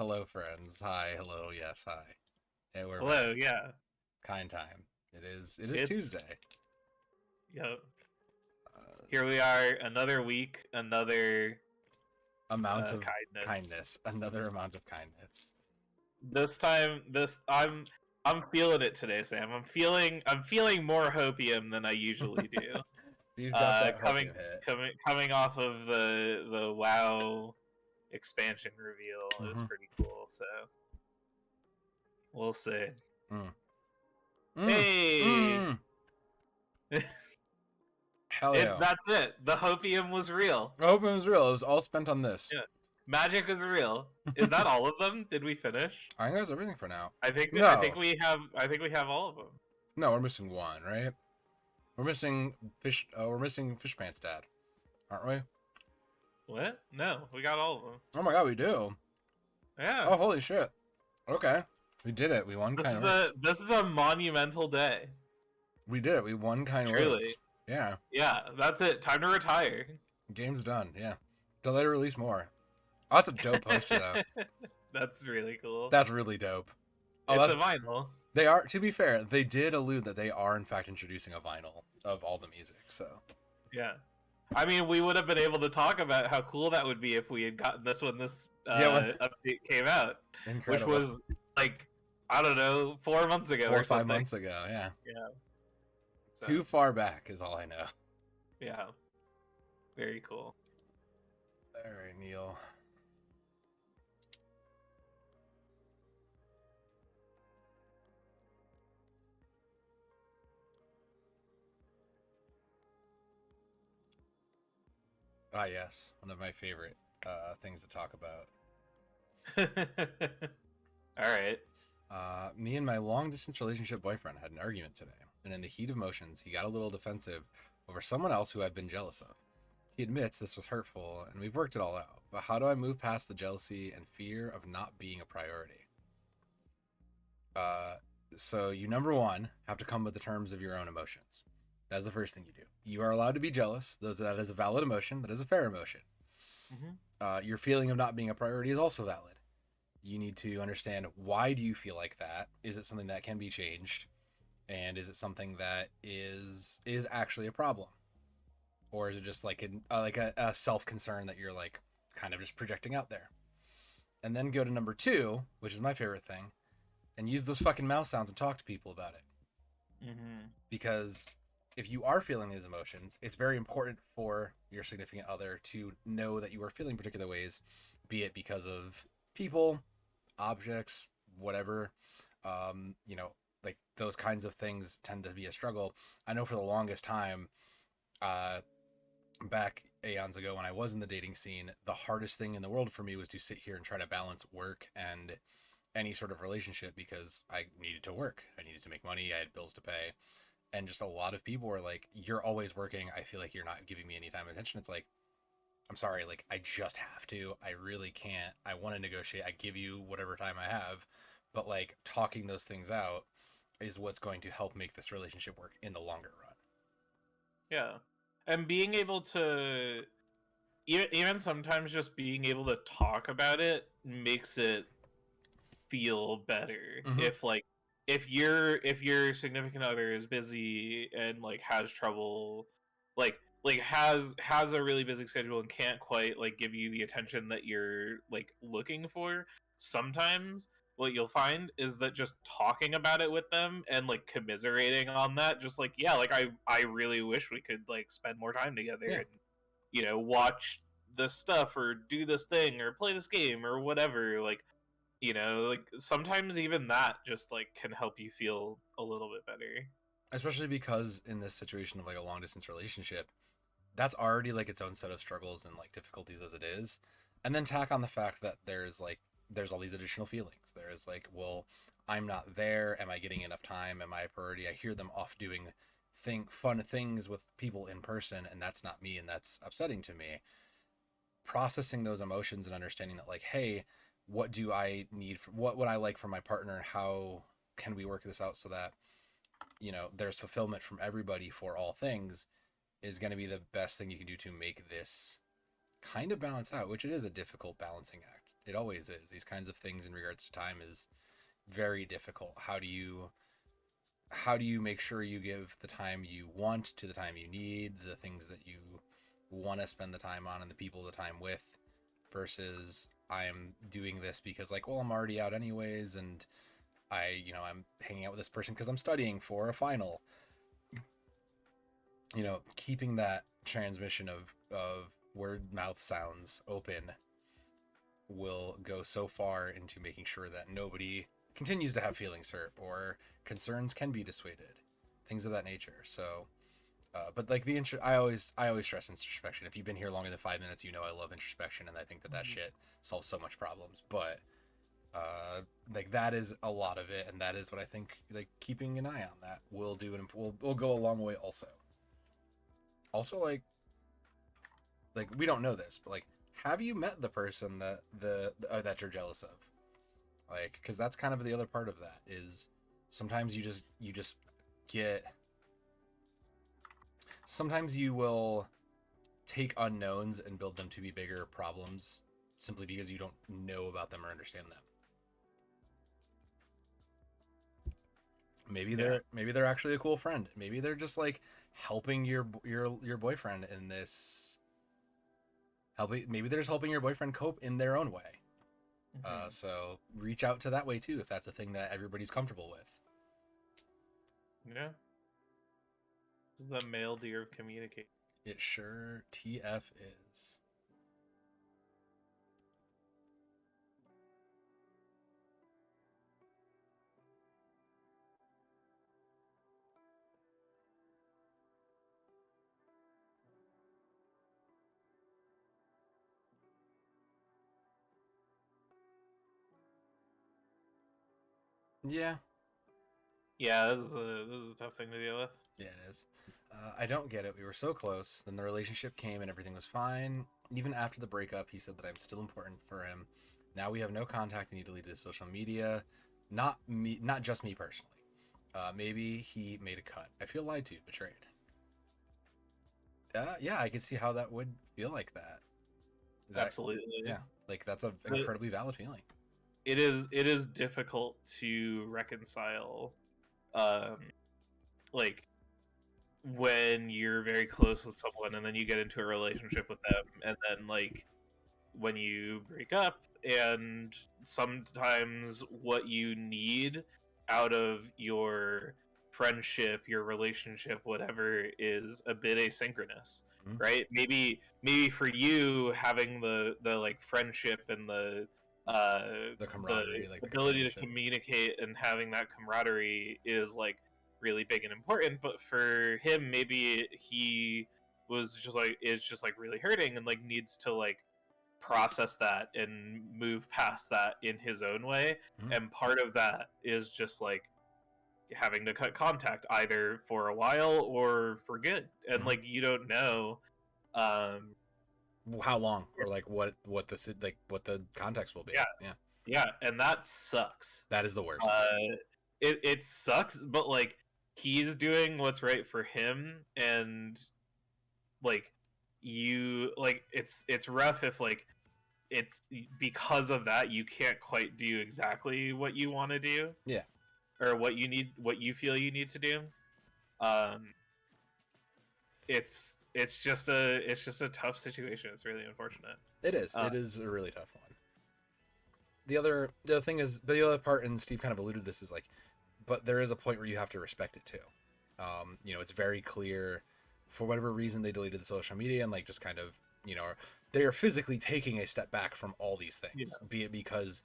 Hello, friends. Hi. Hello. Yes. Hi. Hey, we're Hello, back. yeah. Kind time. It is. It is It's Tuesday. yep. Uh, Here we are, another week, another Amount of kindness. kindness. Another amount of kindness. This time, I'm feeling it today, Sam. I'm feeling more hopium than I usually do. So you've got that Coming hopium hit. coming off of the WoW expansion reveal is Mm-hmm. pretty cool. So we'll see. Mm. Mm. Hey, Mm. Hell yeah. that's it. The hopium was real. Hopium was real. It was all spent on this. Yeah. Magic is real. Is that all of them? Did we finish? I think that's everything for now. I think No. we have all of them. No, we're missing one, right? We're missing fish. We're missing fish pants, Dad, aren't we? What? No, we got all of them. Oh my God, we do. Yeah. Oh, holy shit. Okay. We did it. We won This kind is words. a monumental day. We did it. We won kind words. Truly. Yeah. Yeah, that's it. Time to retire. Game's done. Yeah. Delay to release more. Oh, that's a dope poster, though. That's really cool. That's really dope. Oh, It's that's. a vinyl. They are, to be fair, they did allude that they are, in fact, introducing a vinyl of all the music, so. Yeah. I mean, we would have been able to talk about how cool that would be if we had gotten this when this Yeah, update came out, which incredible. was like, I don't know, 4 months ago 4 or or 5 something. months ago, yeah. Yeah. So, Too far back is all I know. yeah. Very cool. All right, Neil. Ah, yes. One of my favorite things to talk about. All right. Me and my long distance relationship boyfriend had an argument today, and in the heat of emotions, he got a little defensive over someone else who I've been jealous of. He admits this was hurtful, and we've worked it all out. But how do I move past the jealousy and fear of not being a priority? Uh, so you, number one, have to come with the terms of your own emotions. That's the first thing you do. You are allowed to be jealous. That is a valid emotion. That is a fair emotion. Your feeling of not being a priority is also valid. You need to understand, why do you feel like that? Is it something that can be changed? And is it something that is actually a problem? Or is it just like a self-concern that you're like kind of just projecting out there? And then go to number two, which is my favorite thing, and use those fucking mouth sounds and talk to people about it. Because if you are feeling these emotions, it's very important for your significant other to know that you are feeling particular ways, be it because of people, objects, whatever. Like those kinds of things tend to be a struggle. I know for the longest time, back aeons ago when I was in the dating scene, the hardest thing in the world for me was to sit here and try to balance work and any sort of relationship, because I needed to work. I needed to make money. I had bills to pay. And just a lot of people were like, you're always working. I feel like you're not giving me any time and attention. It's like, I'm sorry. Like, I just have to. I really can't. I want to negotiate. I give you whatever time I have. But like, talking those things out is what's going to help make this relationship work in the longer run. Yeah. And being able to even sometimes just being able to talk about it makes it feel better. Mhm. If your significant other is busy and like has trouble, has a really busy schedule and can't quite like give you the attention that you're like looking for, sometimes what you'll find is that just talking about it with them and like commiserating on that, just like, yeah, like I really wish we could like spend more time together Yeah. and watch this stuff or do this thing or play this game or whatever, like, like sometimes even that just like can help you feel a little bit better. Especially because in this situation of like a long distance relationship, that's already like its own set of struggles and like difficulties as it is. And then tack on the fact that there's all these additional feelings. There is like, well, I'm not there. Am I getting enough time? Am I a priority? I hear them off doing fun things with people in person, and that's not me, and that's upsetting to me. Processing those emotions and understanding that, like, hey, what do I need? What would I like from my partner, and how can we work this out so that there's fulfillment from everybody for all things, is going to be the best thing you can do to make this kind of balance out, which it is a difficult balancing act. It always is. These kinds of things in regards to time is very difficult. How do you make sure you give the time you want to the time you need, the things that you want to spend the time on and the people the time with, versus I'm doing this because like, well, I'm already out anyways, and I'm hanging out with this person because I'm studying for a final. Keeping that transmission of word mouth sounds open will go so far into making sure that nobody continues to have feelings hurt or concerns can be dissuaded, things of that nature. So but like I always stress introspection. If you've been here longer than 5 minutes, I love introspection, and I think that shit solves so much problems. But like that is a lot of it, and that is what I think like keeping an eye on that will do, and will go a long way. Also, like we don't know this, but like, have you met the person that that you're jealous of? Like, because that's kind of the other part of that is sometimes you just get. Sometimes you will take unknowns and build them to be bigger problems simply because you don't know about them or understand them. Maybe they're actually a cool friend. Maybe they're just like helping your boyfriend in this. Maybe they're just helping your boyfriend cope in their own way. So reach out to that way too if that's a thing that everybody's comfortable with. Yeah. This is the male deer of communicate. It sure TF is. Yeah. Yeah, this is a tough thing to deal with. Yeah, it is. I don't get it. We were so close. Then the relationship came and everything was fine. Even after the breakup, he said that I'm still important for him. Now we have no contact and he deleted his social media. Not just me personally. Maybe he made a cut. I feel lied to, betrayed. Yeah, I can see how that would feel like that. Absolutely. Yeah, like that's an incredibly valid feeling. It is difficult to reconcile, like when you're very close with someone and then you get into a relationship with them, and then like when you break up, and sometimes what you need out of your friendship, your relationship, whatever, is a bit asynchronous. Right? Maybe for you, having the like friendship and the camaraderie, the ability to communicate and having that camaraderie is like really big and important, but for him, maybe he is just like really hurting and like needs to like process that and move past that in his own way. And part of that is just like having to cut contact either for a while or for good, and like you don't know how long or like what the context will be. Yeah, and that sucks. That is the worst. It sucks, but like he's doing what's right for him, and like you like it's rough if like it's because of that you can't quite do exactly what you want to do. Yeah. Or what you feel you need to do. It's just a tough situation. It's really unfortunate. It is. It is a really tough one. The other thing is, the other part, and Steve kind of alluded to this, is like, but there is a point where you have to respect it too. It's very clear, for whatever reason they deleted the social media and like just kind of, they are physically taking a step back from all these things, be it because,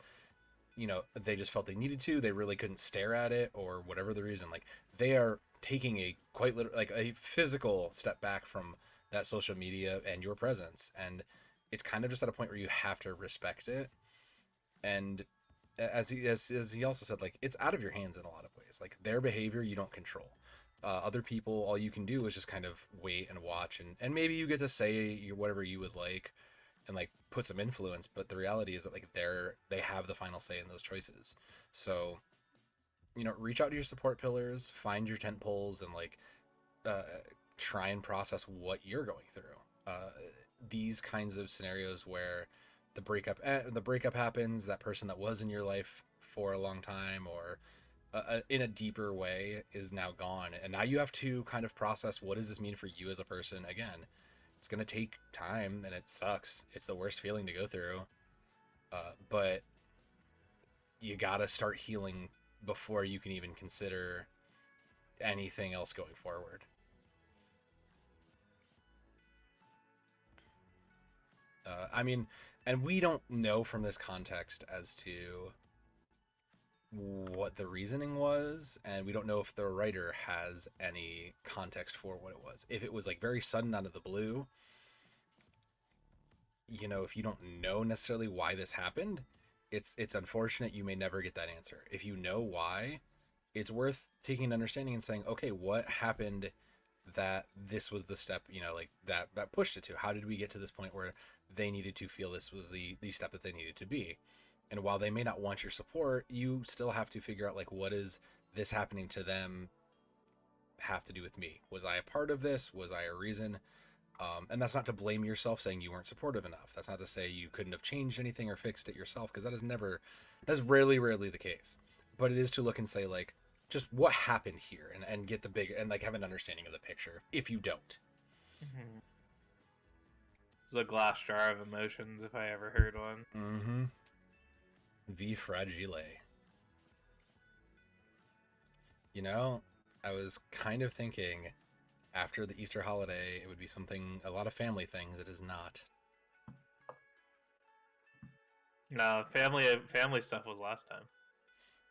they just felt they needed to, they really couldn't stare at it, or whatever the reason. Like, they are taking a quite literal, like a physical step back from that social media and your presence, and it's kind of just at a point where you have to respect it. And as he also said, like, it's out of your hands in a lot of ways. Like, their behavior you don't control. Other people, all you can do is just kind of wait and watch, and maybe you get to say whatever you would like and like put some influence, but the reality is that like they have the final say in those choices. So reach out to your support pillars, find your tent poles, and like try and process what you're going through. these kinds of scenarios where the breakup happens, that person that was in your life for a long time or in a deeper way is now gone, and now you have to kind of process, what does this mean for you as a person? Again, it's going to take time, and it sucks. It's the worst feeling to go through, but you gotta start healing before you can even consider anything else going forward. I mean, and we don't know from this context as to what the reasoning was, and we don't know if the writer has any context for what it was. If it was like very sudden out of the blue, you know, if you don't know necessarily why this happened, it's unfortunate. You may never get that answer. If you know why, it's worth taking an understanding and saying, okay, what happened that this was the step, you know, like that pushed it to? How did we get to this point where they needed to feel this was the step that they needed to be? And while they may not want your support, you still have to figure out, like, what is this happening to them have to do with me? Was I a part of this? Was I a reason? And that's not to blame yourself saying you weren't supportive enough. That's not to say you couldn't have changed anything or fixed it yourself, because that's rarely the case. But it is to look and say, like, just what happened here, and get the big, and like have an understanding of the picture if you don't. Mm-hmm. It's a glass jar of emotions, if I ever heard one. Mm-hmm. V fragile. You know, I was kind of thinking after the Easter holiday, it would be something, a lot of family things. It is not. No, family stuff was last time.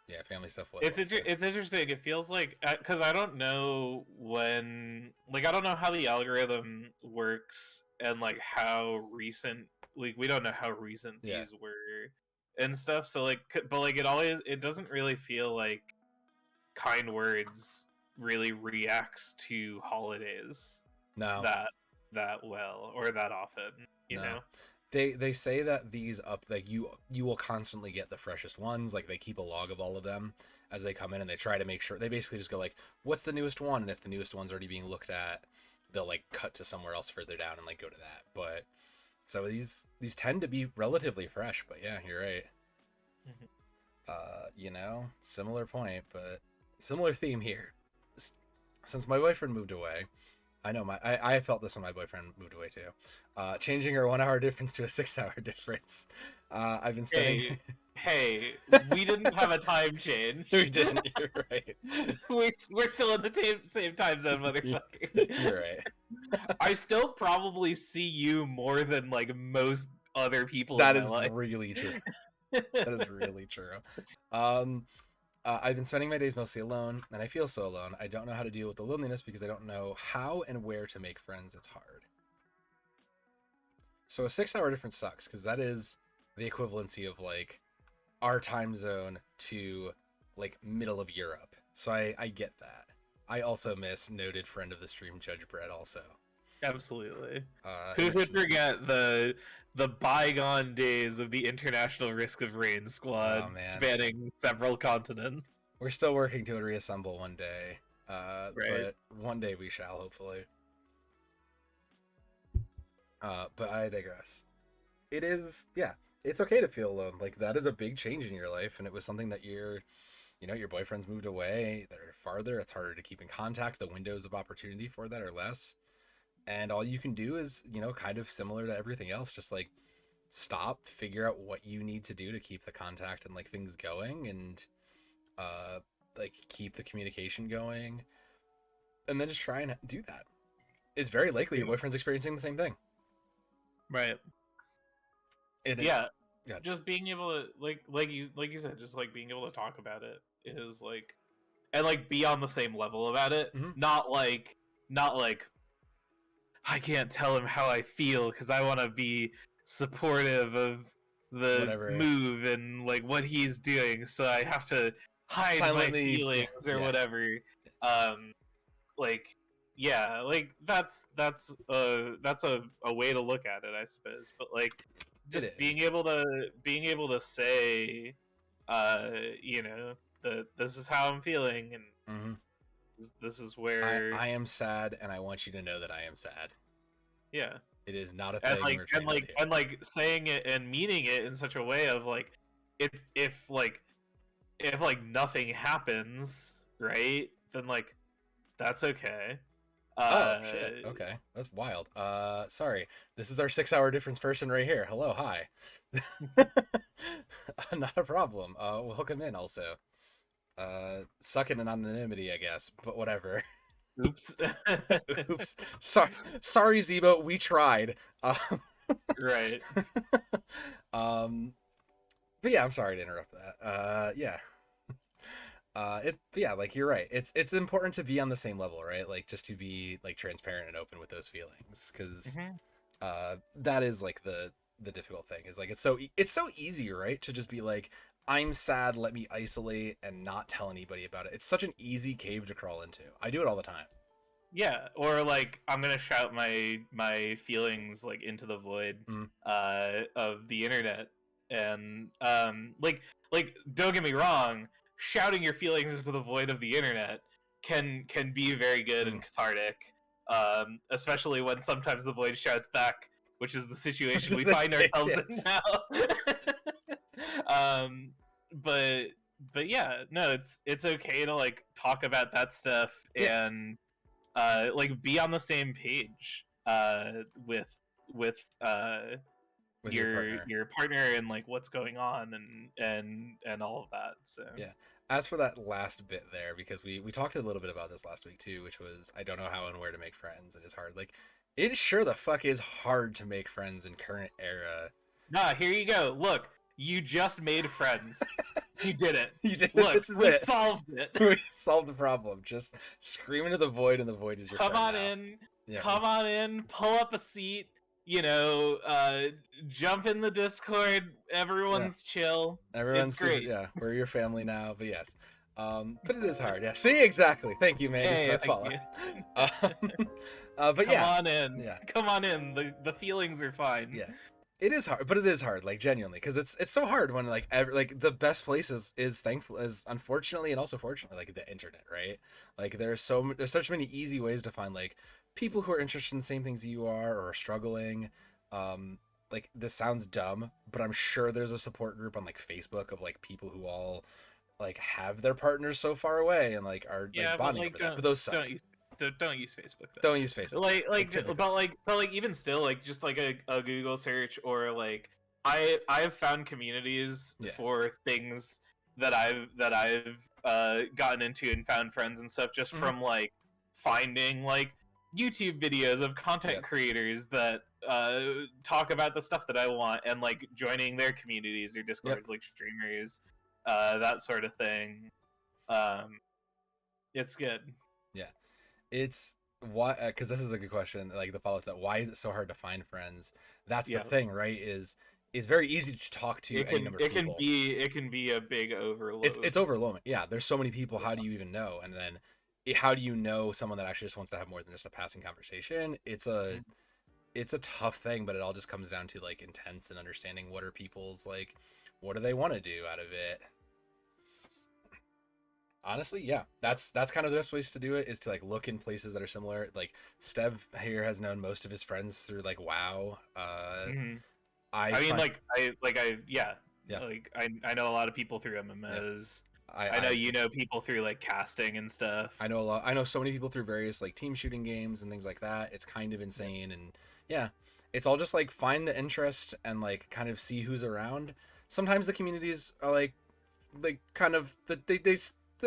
Yeah, family stuff was. It's interesting. It feels like, because I don't know when, like, I don't know how the algorithm works, and like how recent, like, we don't know how recent these were and stuff. So like, but like it doesn't really feel like kind words really reacts to holidays No. that well or that often, you know. They say that these up, like, you will constantly get the freshest ones. Like, they keep a log of all of them as they come in, and they try to make sure, they basically just go like, what's the newest one? And if the newest one's already being looked at, they'll like cut to somewhere else further down and like go to that. But so these tend to be relatively fresh. But yeah, you're right. You know, similar point, but similar theme here. Since my boyfriend moved away, I know I felt this when my boyfriend moved away too. Changing our 1 hour difference to a 6 hour difference. I've been spending. Hey, we didn't have a time change. We didn't. You're right. We're still in the same time zone, motherfucker. You're right. I still probably see you more than like most other people. That in my is life. really true. That is really true. I've been spending my days mostly alone, and I feel so alone. I don't know how to deal with the loneliness because I don't know how and where to make friends. It's hard. So a 6 hour difference sucks, because that is the equivalency of like our time zone to like middle of Europe. So I get that. I also miss noted friend of the stream, Judge Brett, also. Absolutely. Who could forget the bygone days of the International Risk of Rain squad spanning several continents? We're still working to reassemble one day, right. But one day we shall, hopefully. But I digress. It is, yeah, it's okay to feel alone. Like, that is a big change in your life, and it was something that your boyfriend's moved away, they're farther, it's harder to keep in contact, the windows of opportunity for that are less. And all you can do is, you know, kind of similar to everything else, just like stop, figure out what you need to do to keep the contact and like things going, and like keep the communication going, and then just try and do that. It's very likely your boyfriend's experiencing the same thing. Right. Yeah. Just being able to like you said, just like being able to talk about it is like, and like be on the same level about it. Mm-hmm. Not like I can't tell him how I feel because I want to be supportive of the move and like what he's doing, so I have to hide silently my feelings or whatever. Like, yeah, like that's a way to look at it, I suppose. But like, just being able to say, you know, this is how I'm feeling, and this is where I am sad, and I want you to know that I am sad. Yeah. It is not a And thing like we're and trained like here. and like saying it and meaning it in such a way of like, if like nothing happens, right, then like that's okay. Oh uh shit. Okay, that's wild. Sorry. This is our 6 hour difference person right here. Hello, hi. Not a problem. Welcome in. Also, suck in anonymity, I guess. But whatever. Oops. Oops. Sorry, Zebo. We tried. Right. Um. But yeah, I'm sorry to interrupt that. Yeah. Yeah, like you're right. It's important to be on the same level, right? Like just to be like transparent and open with those feelings, because Hmm. that is like the difficult thing is like it's so easy, right? To just be like, I'm sad, let me isolate and not tell anybody about it. It's such an easy cave to crawl into. I do it all the time. Yeah, or like I'm gonna shout my feelings like into the void Mm. of the internet, and like don't get me wrong, shouting your feelings into the void of the internet can be very good and Mm. cathartic, especially when sometimes the void shouts back, which is the Which situation is we this find case, ourselves yeah. in now. um, but yeah, no, it's okay to like talk about that stuff Yeah, and like be on the same page with with your partner. your partner and like what's going on and all of that. So Yeah. As for that last bit there, because we talked a little bit about this last week too, which was I don't know how and where to make friends. It is hard. Like it sure the fuck is hard to make friends in current era. nah, here you go. Look, you just made friends. You did it. You did it. Look, This is we it. solved it. We solved the problem. Just scream into the void, and the void is your Come friend on now. in. Yeah. Come on in. Pull up a seat. You know, jump in the Discord. Yeah. Everyone's chill. Everyone's It's super. great. Yeah, we're your family now. But yes. But it is hard. Yeah. See, exactly. Thank you, Mandy, for Hey, that thank follow. you. Um, but Come yeah. on in. Yeah. Come on in. The feelings are fine. Yeah. It is hard, but it is hard, like genuinely, because it's so hard when like like the best place is thankful is unfortunately and also fortunately like the internet, right? Like there's such many easy ways to find like people who are interested in the same things you are or are struggling. Like this sounds dumb, but I'm sure there's a support group on like Facebook of like people who all like have their partners so far away and like are Yeah, like but bonding like over that. But those don't suck. use don't use Facebook though. Don't use Facebook. Like Typically. but like even still like just like a Google search or like I've found communities Yeah. for things that I've gotten into and found friends and stuff just Mhm. from like finding like YouTube videos of content Yep. creators that talk about the stuff that I want and like joining their communities or discords, like streamers, that sort of thing. um it's good. Yeah. It's why, because this is a good question. Like the follow up to that, why is it so hard to find friends? That's the Yeah, thing, right? Is it's very easy to talk to any number of people. it can be a big overload. It's overwhelming. Yeah, there's so many people. How do you even know? And then, how do you know someone that actually just wants to have more than just a passing conversation? It's a tough thing, but it all just comes down to like intense and understanding what are people's like, what do they want to do out of it. Honestly, yeah, that's kind of the best ways to do it is to like look in places that are similar. Like Stev here has known most of his friends through like WoW. Mhm. I I mean, find, yeah, yeah, like I know a lot of people through MMOs. I, I know I you know people through like casting and stuff. I know a lot. I know so many people through various like team shooting games and things like that. It's kind of insane, and yeah, it's all just like find the interest and like kind of see who's around. Sometimes the communities are like kind of the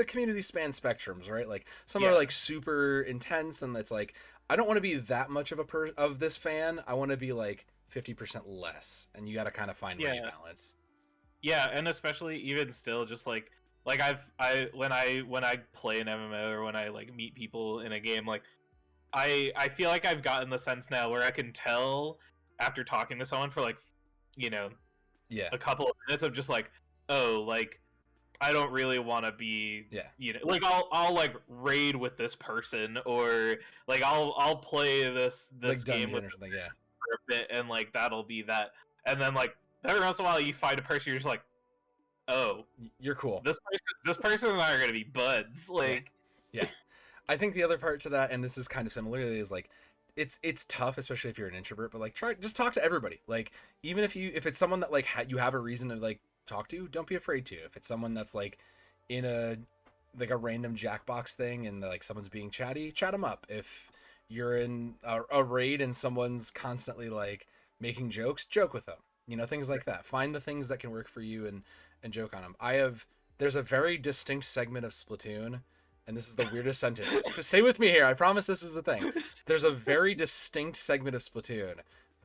community span spectrums, right? Like some are Yeah, like super intense, and it's like I don't want to be that much of of this fan. I want to be like 50% less, and you got to kind of find where you yeah, balance. yeah, and especially even still, just like I when I play an MMO or when I like meet people in a game, like I feel like I've gotten the sense now where I can tell after talking to someone for like, you know, Yeah, a couple of minutes of just like, oh, like I don't really want to be, yeah, you know, like I'll like raid with this person or like I'll play this like game with dungeon or this something. Yeah, person for a bit and like that'll be that. And then like every once in a while you find a person you're just like, oh, you're cool. this person and I are gonna be buds. Yeah, Like yeah. I think the other part to that, and this is kind of similarly, is like it's tough, especially if you're an introvert, but like just talk to everybody. Like even if it's someone that like you have a reason to like talk to, don't be afraid to. If it's someone that's like in a like a random Jackbox thing and like someone's being chatty, chat them up. If you're in a raid and someone's constantly like making jokes, joke with them. You know, things like that. Find the things that can work for you and joke on them. There's a very distinct segment of Splatoon, and this is the weirdest sentence. Stay with me here. I promise this is the thing. There's a very distinct segment of Splatoon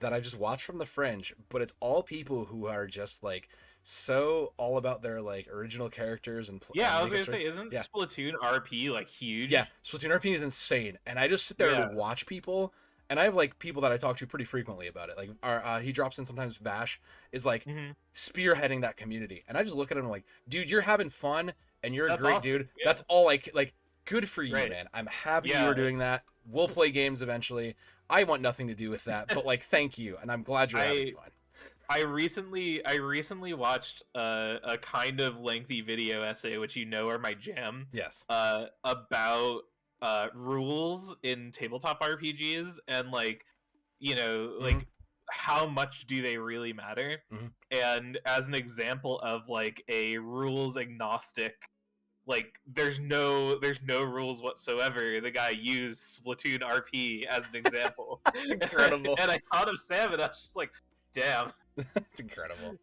that I just watch from the fringe, but it's all people who are just like so all about their like original characters and Yeah, and I was making gonna say, isn't yeah, Splatoon RP like yeah, huge? Splatoon RP is insane, and I just sit there to Yeah. watch people. And I have like people that I talk to pretty frequently about it. Like, he drops in sometimes. Vash is like Hmm. spearheading that community, and I just look at him like, dude, you're having fun, and you're a That's great awesome. dude. Yeah. That's all like. Good for you, Right. man. I'm happy you Yeah. were doing that. We'll play games eventually. I want nothing to do with that, but like, thank you, and I'm glad you're having fun. I recently watched a kind of lengthy video essay, which you know are my jam. Yes. About rules in tabletop RPGs and like, you know, Mm-hmm. like how much do they really matter? Mm-hmm. And as an example of like a rules agnostic, like there's no rules whatsoever, the guy used Splatoon RP as an example. It's incredible. And I thought of Sam and I was just like, damn. It's incredible.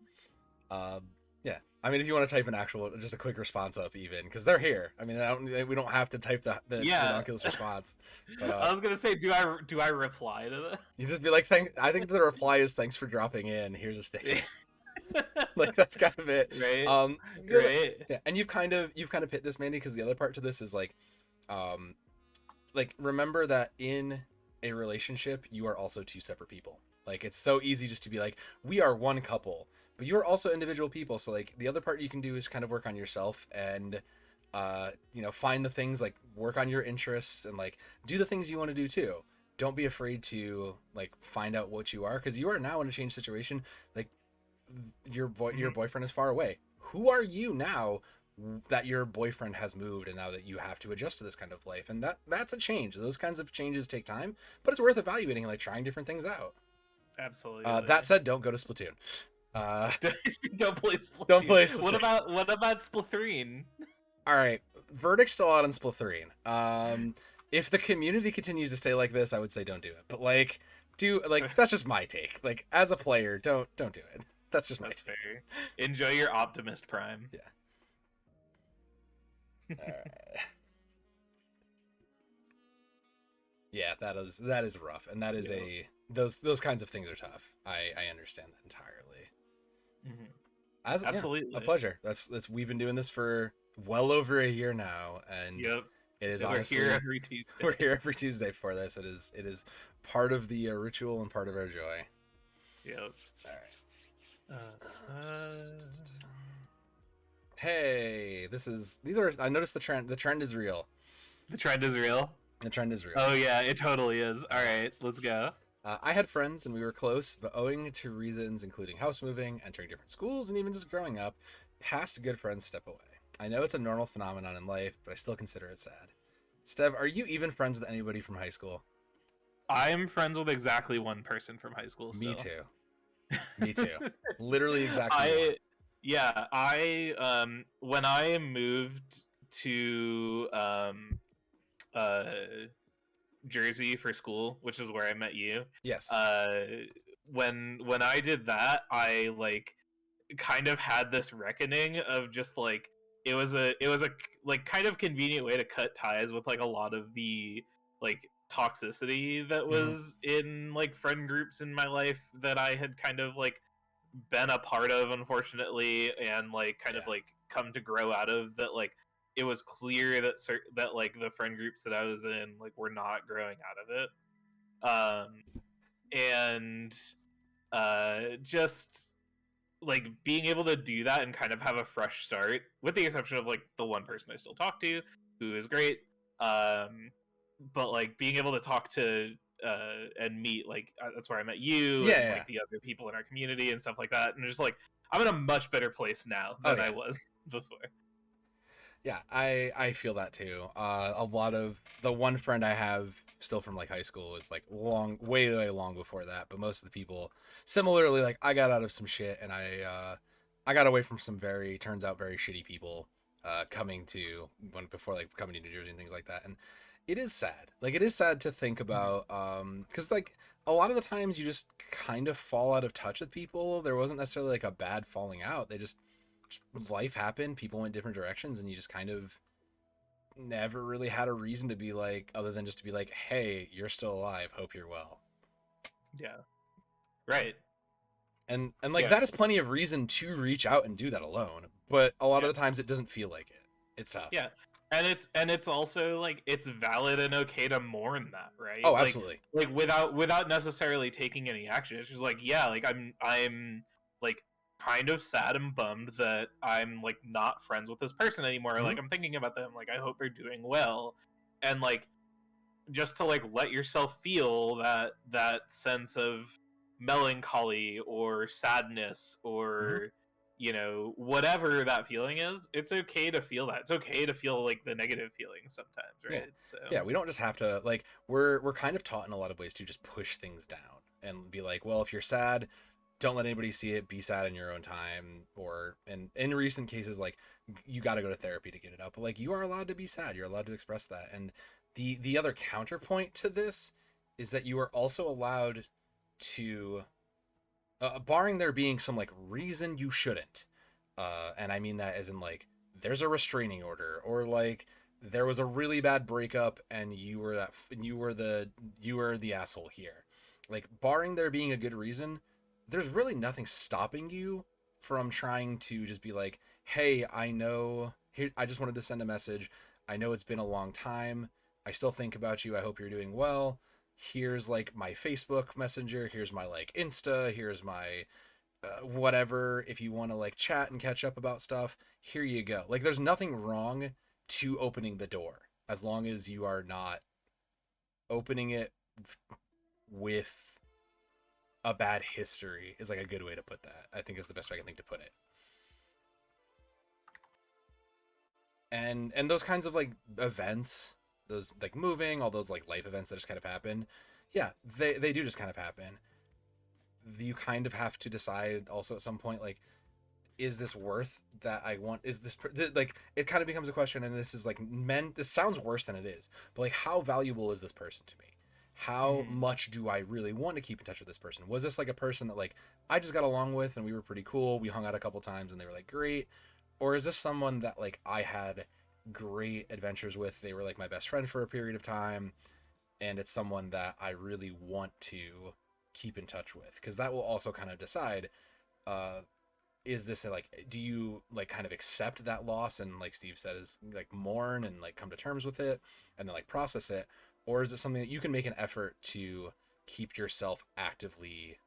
Yeah. I mean, if you want to type an actual, just a quick response up, even because they're here. I mean, we don't have to type the ridiculous response. But, I was gonna say, do I reply to that? you just be like, I think the reply is thanks for dropping in. Here's a sticker. Like that's kind of it. Right. Right. Yeah. And you've kind of hit this, Mandy, because the other part to this is like remember that in a relationship you are also two separate people. Like it's so easy just to be like, we are one couple, but you're also individual people. So like the other part you can do is kind of work on yourself and find the things, like work on your interests and like do the things you want to do too. Don't be afraid to like find out what you are, because you are now in a changed situation. Like your boyfriend is far away. Who are you now that your boyfriend has moved, and now that you have to adjust to this kind of life? And that's a change. Those kinds of changes take time, but it's worth evaluating and like trying different things out. Absolutely. That said, don't go to Splatoon. Don't play Splatoon. Don't play Splatoon. What about Splatoon? All right, verdict's still out on Splatoon. If the community continues to stay like this, I would say don't do it. But like, that's just my take. Like as a player, don't do it. That's just my take. Fair. Enjoy your Optimist Prime. Yeah. All right. Yeah, that is rough, and that is those kinds of things are tough. I understand that entirely. Mm-hmm. Absolutely, a pleasure. That's we've been doing this for well over a year now, and yep. It is honestly, we're here every Tuesday. We're here every Tuesday for this. It is part of the ritual and part of our joy. Yep. All right. Hey, I noticed the trend. The trend is real. The trend is real? The trend is real. Oh yeah, it totally is. All right, let's go. I had friends and we were close, but owing to reasons including house moving, entering different schools, and even just growing up, past good friends step away. I know it's a normal phenomenon in life, but I still consider it sad. Stev, are you even friends with anybody from high school? I'm friends with exactly one person from high school. Me too. Me too. Literally exactly. I when I moved to Jersey for school, which is where I met you. Yes. When I did that, I like kind of had this reckoning of just like it was a like kind of convenient way to cut ties with like a lot of the like toxicity that was in like friend groups in my life that I had kind of like been a part of, unfortunately, and like kind of like come to grow out of. That like it was clear that that like the friend groups that I was in like were not growing out of it, and just like being able to do that and kind of have a fresh start, with the exception of like the one person I still talk to who is great, but like being able to talk to and meet, like that's where I met you and like the other people in our community and stuff like that, and just like I'm in a much better place now than I was before. Yeah, I feel that too. A lot of the one friend I have still from like high school is like way long before that. But most of the people, similarly, like I got out of some shit and I got away from some turns out very shitty people, coming to when before like coming to New Jersey and things like that. And it is sad. Like it is sad to think about, because like a lot of the times you just kind of fall out of touch with people. There wasn't necessarily like a bad falling out. They just life happened, people went different directions, and you just kind of never really had a reason to be like, other than just to be like, hey, you're still alive, hope you're well. Yeah. Right. And like Yeah. that is plenty of reason to reach out and do that alone, but a lot Yeah. of the times it doesn't feel like it. It's tough. Yeah. And it's also like it's valid and okay to mourn that, right? Oh, absolutely. Like without necessarily taking any action. It's just like, yeah, like I'm like kind of sad and bummed that I'm like not friends with this person anymore. Mm-hmm. Like I'm thinking about them, like I hope they're doing well. And like just to like let yourself feel that sense of melancholy or sadness Mm-hmm. or whatever that feeling is. It's okay to feel that. It's okay to feel like the negative feelings sometimes, Yeah. right? So Yeah, we don't just have to like we're kind of taught in a lot of ways to just push things down and be like, well, if you're sad, don't let anybody see it, be sad in your own time. Or in recent cases, like you got to go to therapy to get it out, but like you are allowed to be sad, you're allowed to express that. And the other counterpoint to this is that you are also allowed to, barring there being some like reason you shouldn't, and I mean that as in like there's a restraining order, or like there was a really bad breakup and you were the asshole here. Like barring there being a good reason, there's really nothing stopping you from trying to just be like, hey, I know here, I just wanted to send a message, I know it's been a long time, I still think about you, I hope you're doing well, here's like my Facebook Messenger, here's my like Insta, here's my whatever, if you want to like chat and catch up about stuff, here you go. Like there's nothing wrong to opening the door, as long as you are not opening it with a bad history, is like a good way to put that. I think is the best way I can think to put it. And those kinds of like events, those like moving, all those like life events that just kind of happen, yeah, they do just kind of happen. You kind of have to decide also at some point, like, is this worth that I want, is this like, it kind of becomes a question. And this is like, men, this sounds worse than it is, but like, how valuable is this person to me? How Mhm. much do I really want to keep in touch with this person? Was this like a person that like I just got along with and we were pretty cool, we hung out a couple times and they were like great? Or is this someone that like I had great adventures with, they were like my best friend for a period of time, and it's someone that I really want to keep in touch with? Because that will also kind of decide, uh, is this like, do you like kind of accept that loss and like Steve said, is like mourn and like come to terms with it and then like process it, or is it something that you can make an effort to keep yourself actively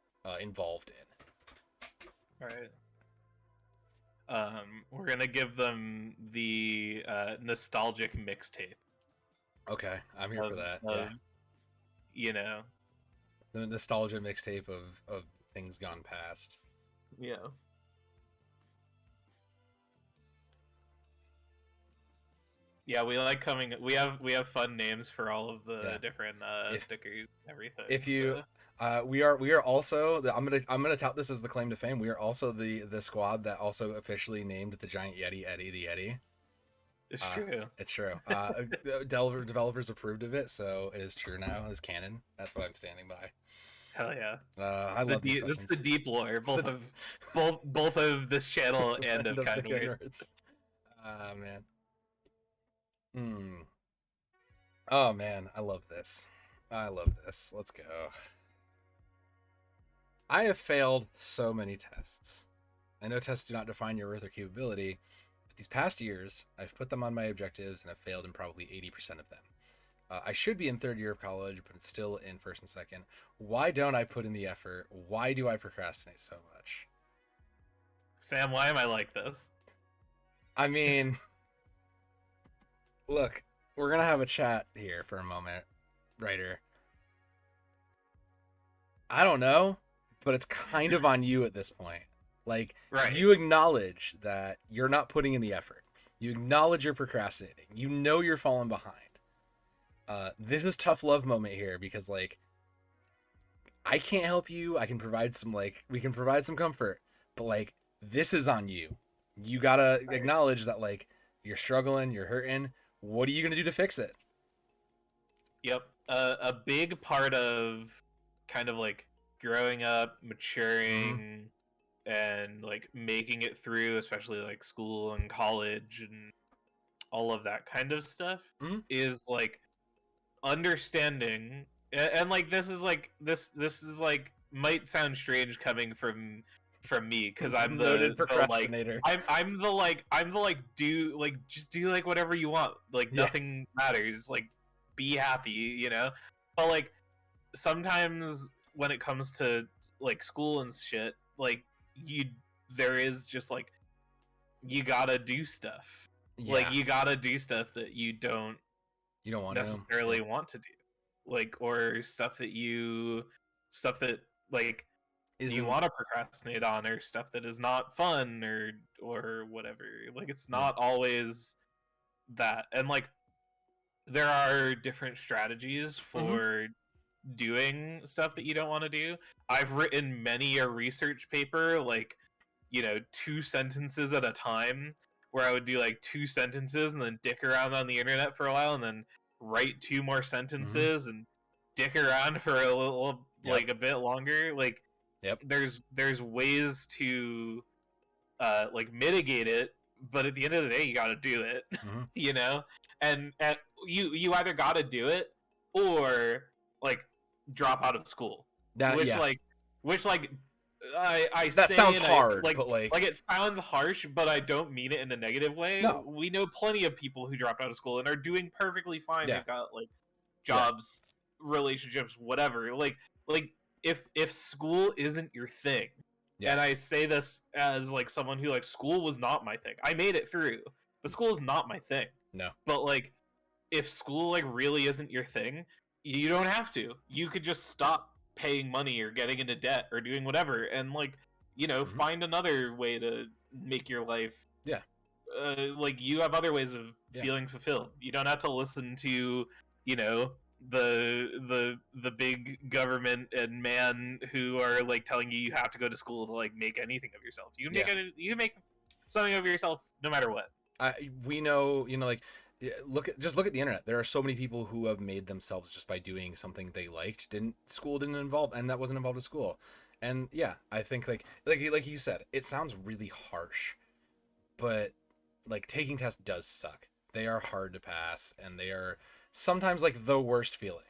involved in? Right. We're gonna give them the nostalgic mixtape Okay, I'm here of for that. of Yeah, you know the nostalgia mixtape of things gone past. yeah. Yeah, we like coming. We have fun names for all of the Yeah, different if stickers and everything. if you So we are also I'm gonna tout this as the claim to fame. We are also the squad that also officially named the giant Yeti Eddie the Yeti. it's true. It's true. Developers approved of it, so it is true now. It's canon. That's what I'm standing by. Hell yeah. I love these It's the questions. deep lore, It's the both of this channel and and of of the kind good words. words. Ah man. Hmm. Oh man, I love this. I love this. Let's go. I have failed so many tests. I know tests do not define your worth or capability, but these past years, I've put them on my objectives and have failed in probably 80% of them. I should be in third year of college, but it's still in first and second. Why don't I put in the effort? Why do I procrastinate so much? Sam, why am I like this? I mean, look, we're going to have a chat here for a moment, writer. I don't know, but it's kind of on you at this point. Like, Right. you acknowledge that you're not putting in the effort. You acknowledge you're procrastinating. You know you're falling behind. This is tough love moment here because like I can't help you. I can provide some like we can provide some comfort, but like this is on you. You gotta acknowledge that like you're struggling, you're hurting. What are you gonna do to fix it? Yep. A big part of kind of like growing up, Mm-hmm. maturing, and like making it through, especially like school and college and all of that kind of stuff, Mm-hmm. is like understanding. And like this is like might sound strange coming from me because I'm Noted the like procrastinator. I'm the like do like just do like whatever you want, like Yeah. nothing matters, like be happy, you know. But like sometimes when it comes to like school and shit, like you there is just like you gotta do stuff, like Yeah. you gotta do stuff that you don't You don't want to. necessarily Yep. want to do, like, or stuff that like you Isn't. want to procrastinate on, or stuff that is not fun, or whatever. Like it's Yeah. not always that. And like there are different strategies Mm-hmm. for doing stuff that you don't want to do. I've written many a research paper, like, you know, 2 sentences at a time, where I would do like 2 sentences and then dick around on the internet for a while and then write 2 more Mm-hmm. sentences and dick around for a little, Yep. like a bit longer. Like Yep. there's ways to like mitigate it, but at the end of the day you got to do it. Mm-hmm. You know. And you either got to do it or like drop out of school, That which yeah. like which like I That say, sounds and I hard, but like it sounds harsh, but I don't mean it in a negative way. no. We know plenty of people who dropped out of school and are doing perfectly fine. Yeah. They've got like Yeah. jobs, relationships, whatever. Like if school isn't your thing, Yeah. and I say this as like someone who, like, school was not my thing. I made it through, but school is not my thing. No. But like if school like really isn't your thing, you don't have to. You could just stop paying money or getting into debt or doing whatever, and like, you know, Mm-hmm. find another way to make your life, Yeah. like you have other ways of Yeah. feeling fulfilled. You don't have to listen to, you know, the big government and man who are like telling you have to go to school to like make anything of yourself. You can Yeah. make it. You can make something of yourself no matter what. We know, like look at the internet. There are so many people who have made themselves just by doing something they liked. School didn't involve, and that wasn't involved with school. And yeah, I think like you said, it sounds really harsh, but like taking tests does suck. They are hard to pass, and they are sometimes like the worst feeling.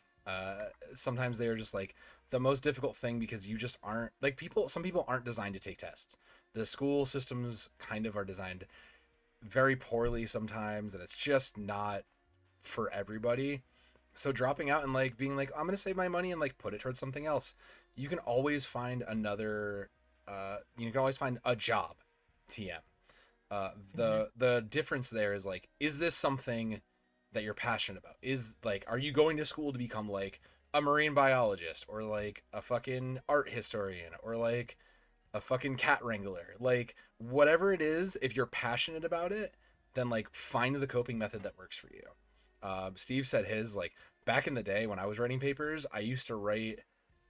Sometimes they are just like the most difficult thing because you just aren't like people. Some people aren't designed to take tests. The school systems kind of are designed very poorly sometimes, and it's just not for everybody. So dropping out and like being like, I'm gonna save my money and like put it towards something else. You can always find another. You can always find a job. TM. The difference there is like, is this something that you're passionate about? Is like, are you going to school to become like a marine biologist or like a fucking art historian or like a fucking cat wrangler? Like whatever it is, if you're passionate about it, then like find the coping method that works for you. Steve said his like back in the day when I was writing papers, I used to write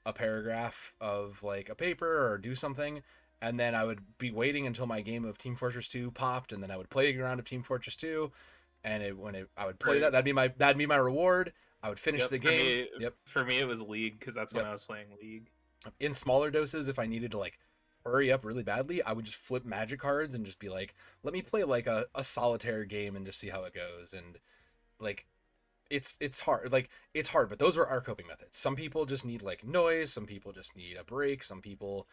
a paragraph of like a paper or do something, and then I would be waiting until my game of Team Fortress 2 popped, and then I would play a round of Team Fortress 2, and I would play Right. that, that'd be my reward. I would finish Yep. the game. Yep. For me, it was League because that's when Yep. I was playing League. In smaller doses, if I needed to like hurry up really badly, I would just flip magic cards and just be like, let me play like a solitaire game and just see how it goes. And like it's hard. Like it's hard, but those were our coping methods. Some people just need like noise, some people just need a break, some people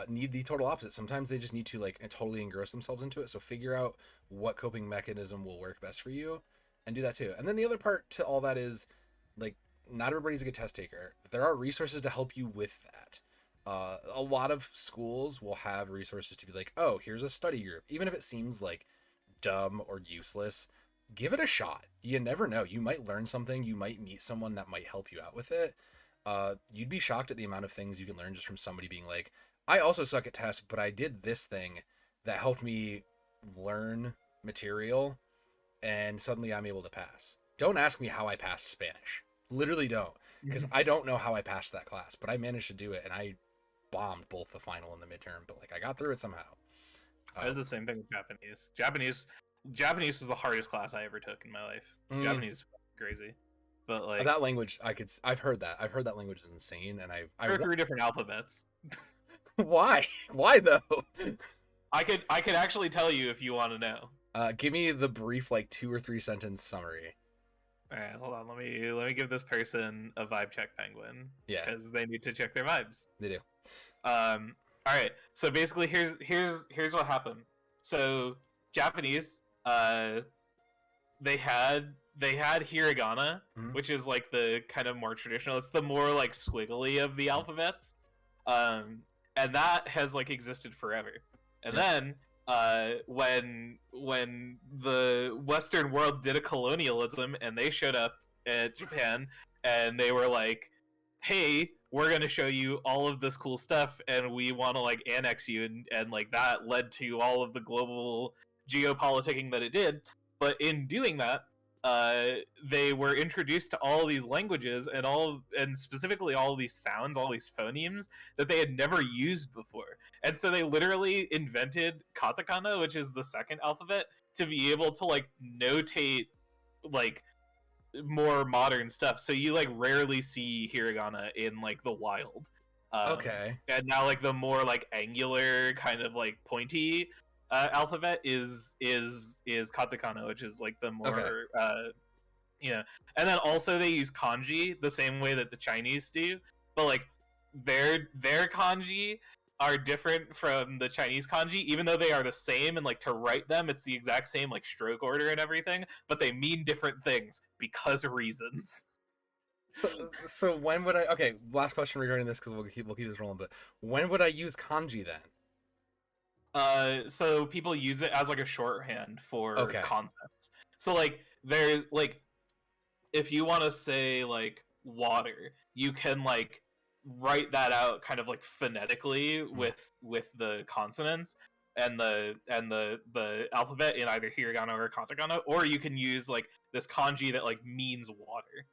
need the total opposite. Sometimes they just need to like totally engross themselves into it. So figure out what coping mechanism will work best for you and do that too. And then the other part to all that is like not everybody's a good test taker. There are resources to help you with that. A lot of schools will have resources to be like, oh, here's a study group. Even if it seems like dumb or useless, give it a shot. You never know. You might learn something. You might meet someone that might help you out with it. You'd be shocked at the amount of things you can learn just from somebody being like, I also suck at tests, but I did this thing that helped me learn material, and suddenly I'm able to pass. Don't ask me how I passed Spanish. Literally don't, because I don't know how I passed that class, but I managed to do it, and I bombed both the final and the midterm, but like I got through it somehow. I did the same thing with Japanese. Japanese was the hardest class I ever took in my life. Japanese is crazy, but like that language, I've heard that language is insane, and there are 3 different alphabets. Why though? I could actually tell you if you want to know. Give me the brief, like 2 or 3 sentence summary. All right, hold on. Let me give this person a vibe check, Penguin. Yeah, because they need to check their vibes. They do. All right. So basically, here's what happened. So Japanese, they had hiragana, which is like the kind of more traditional. It's the more like squiggly of the alphabets, and that has like existed forever. And then when the Western world did a colonialism and they showed up at Japan and they were like, hey, we're going to show you all of this cool stuff and we want to like annex you, and like that led to all of the global geopoliticking that it did. But in doing that, they were introduced to all these languages and specifically all these sounds, all these phonemes that they had never used before. And so they literally invented katakana, which is the second alphabet, to be able to like notate like more modern stuff. So you like rarely see hiragana in like the wild. Okay. And now like the more like angular kind of like pointy alphabet is katakana, which is like the more and then also they use kanji the same way that the Chinese do, but like their kanji are different from the Chinese kanji, even though they are the same, and like to write them it's the exact same like stroke order and everything, but they mean different things because of reasons. So when would I? Okay, last question regarding this, because we'll keep this rolling. But when would I use kanji then? So people use it as like a shorthand for concepts. So like there's like, if you want to say like water, you can like write that out kind of like phonetically with the consonants and the alphabet in either hiragana or katakana, or you can use like this kanji that like means water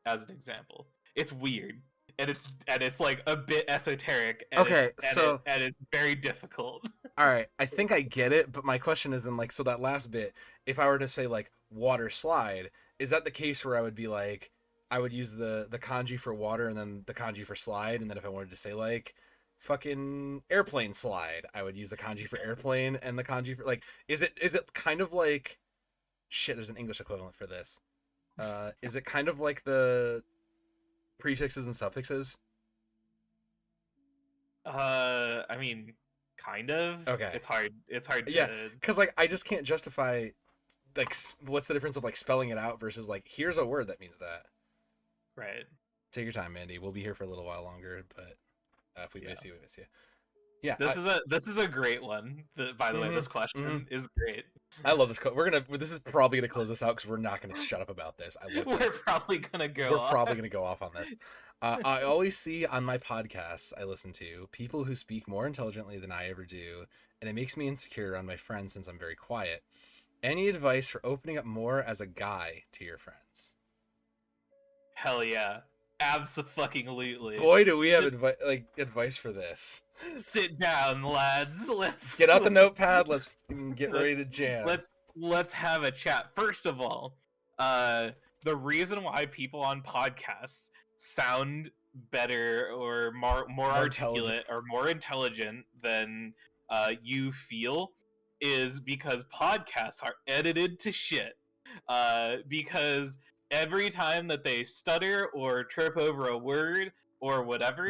as an example. It's weird. And it's like a bit esoteric. And it's very difficult. All right, I think I get it, but my question is then like, so that last bit, if I were to say like water slide, is that the case where I would be like, I would use the kanji for water and then the kanji for slide, and then if I wanted to say like fucking airplane slide, I would use the kanji for airplane and the kanji for like, is it kind of like, shit, there's an English equivalent for this. Is it kind of like the prefixes and suffixes? I mean, kind of. Okay. It's hard to... Yeah, because like I just can't justify like what's the difference of like spelling it out versus like here's a word that means that. Right. Take your time, Mandy. We'll be here for a little while longer, but if we miss you, we miss you. Yeah. This is a great one. By the way, this question is great. I love this. This is probably gonna close us out because we're not gonna shut up about this. I love this. We're probably gonna go off on this. I always see on my podcasts I listen to people who speak more intelligently than I ever do, and it makes me insecure around my friends since I'm very quiet. Any advice for opening up more as a guy to your friends? Hell yeah. Abso-fucking-lutely. Boy, do we have advice for this. Sit down, lads. Let's get out the notepad. Let's get ready to jam. Let's have a chat. First of all, the reason why people on podcasts sound better or more articulate or more intelligent than you feel is because podcasts are edited to shit. Because every time that they stutter or trip over a word or whatever,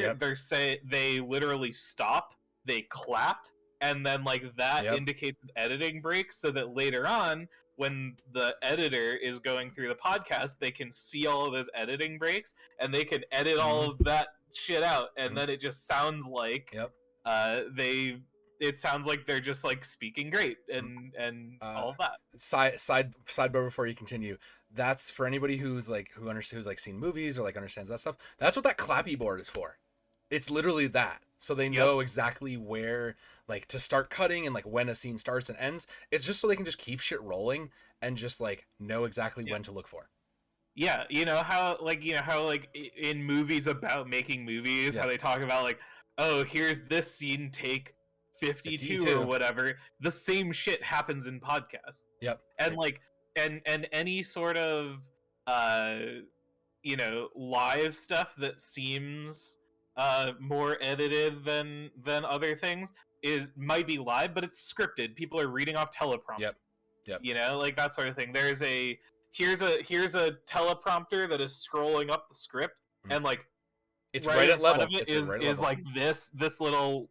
they literally stop, they clap, and then like that indicates an editing break, so that later on when the editor is going through the podcast, they can see all of those editing breaks and they can edit all of that shit out, and then it just sounds like it sounds like they're just like speaking great and all of that. Sidebar before you continue. That's for anybody who's like seen movies or like understands that stuff. That's what that clappy board is for. It's literally that. so they Yep. know exactly where like to start cutting and like when a scene starts and ends. It's just so they can just keep shit rolling and just like know exactly Yep. when to look for. Yeah, how like in movies about making movies, how Yes. they talk about like, oh, here's this scene take 52 or 52. whatever. The same shit happens in podcasts. Yep. And like and any sort of uh live stuff that seems more edited than other things is might be live, but it's scripted. People are reading off teleprompter. Yep. Yep. Like that sort of thing. There's a here's a teleprompter that is scrolling up the script, Mhm. and like It's right right in at front of level. it It's a right at is level. like this little